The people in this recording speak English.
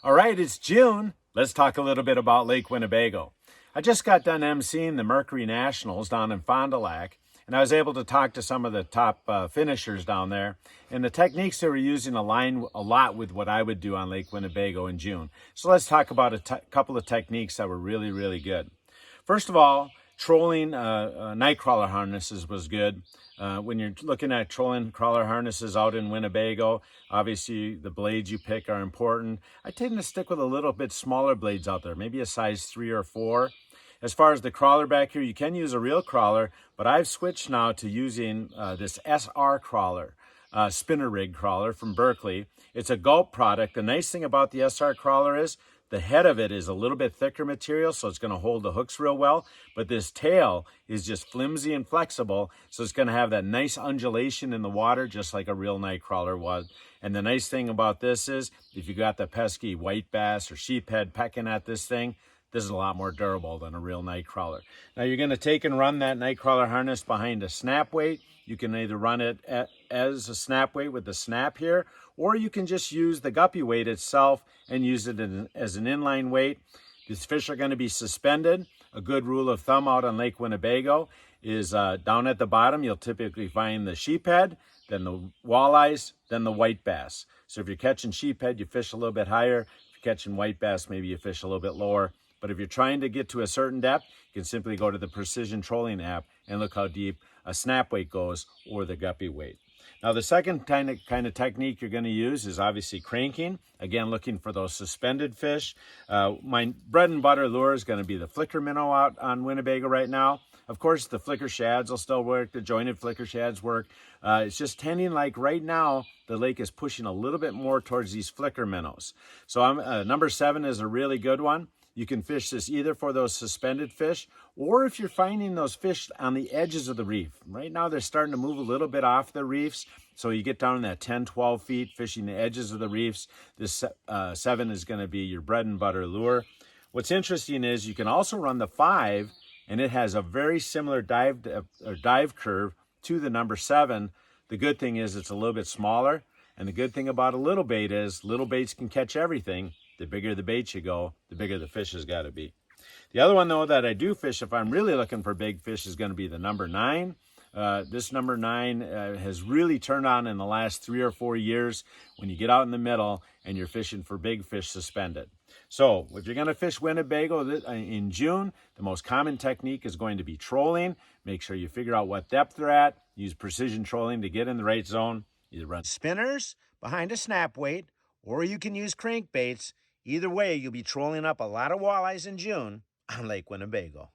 All right, it's June. Let's talk a little bit about Lake Winnebago. I just got done emceeing the Mercury Nationals down in Fond du Lac, and I was able to talk to some of the top finishers down there. And the techniques they were using align a lot with what I would do on Lake Winnebago in June. So let's talk about a couple of techniques that were really, really good. First of all, trolling night crawler harnesses was good. When you're looking at trolling crawler harnesses out in Winnebago, obviously the blades you pick are important. I tend to stick with a little bit smaller blades out there, maybe a size 3 or 4. As far as the crawler back here, you can use a real crawler, but I've switched now to using this SR crawler, spinner rig crawler from Berkeley. It's a Gulp product. The nice thing about the SR crawler is the head of it is a little bit thicker material, so it's going to hold the hooks real well. But this tail is just flimsy and flexible, so it's going to have that nice undulation in the water, just like a real night crawler was. And the nice thing about this is, if you got the pesky white bass or sheephead pecking at this thing, this is a lot more durable than a real night crawler. Now you're going to take and run that night crawler harness behind a snap weight. You can either run it as a snap weight with the snap here, or you can just use the guppy weight itself and use it as an inline weight. These fish are going to be suspended. A good rule of thumb out on Lake Winnebago is down at the bottom, you'll typically find the sheephead, then the walleyes, then the white bass. So if you're catching sheephead, you fish a little bit higher. If you're catching white bass, maybe you fish a little bit lower. But if you're trying to get to a certain depth, you can simply go to the Precision Trolling app and look how deep a snap weight goes or the guppy weight. Now, the second kind of technique you're going to use is obviously cranking. Again, looking for those suspended fish. My bread and butter lure is going to be the flicker minnow out on Winnebago right now. Of course, the flicker shads will still work. The jointed flicker shads work. It's just tending like right now, the lake is pushing a little bit more towards these flicker minnows. So number 7 is a really good one. You can fish this either for those suspended fish, or if you're finding those fish on the edges of the reef. Right now, they're starting to move a little bit off the reefs. So you get down in that 10, 12 feet, fishing the edges of the reefs. This 7 is going to be your bread and butter lure. What's interesting is you can also run the 5, and it has a very similar dive curve to the number 7. The good thing is it's a little bit smaller. And the good thing about a little bait is little baits can catch everything. The bigger the bait you go, the bigger the fish has got to be. The other one, though, that I do fish if I'm really looking for big fish is going to be the number 9. This number 9 has really turned on in the last 3 or 4 years when you get out in the middle and you're fishing for big fish suspended. So if you're going to fish Winnebago in June, the most common technique is going to be trolling. Make sure you figure out what depth they're at. Use precision trolling to get in the right zone. Either run spinners behind a snap weight, or you can use crankbaits. Either way, you'll be trolling up a lot of walleyes in June on Lake Winnebago.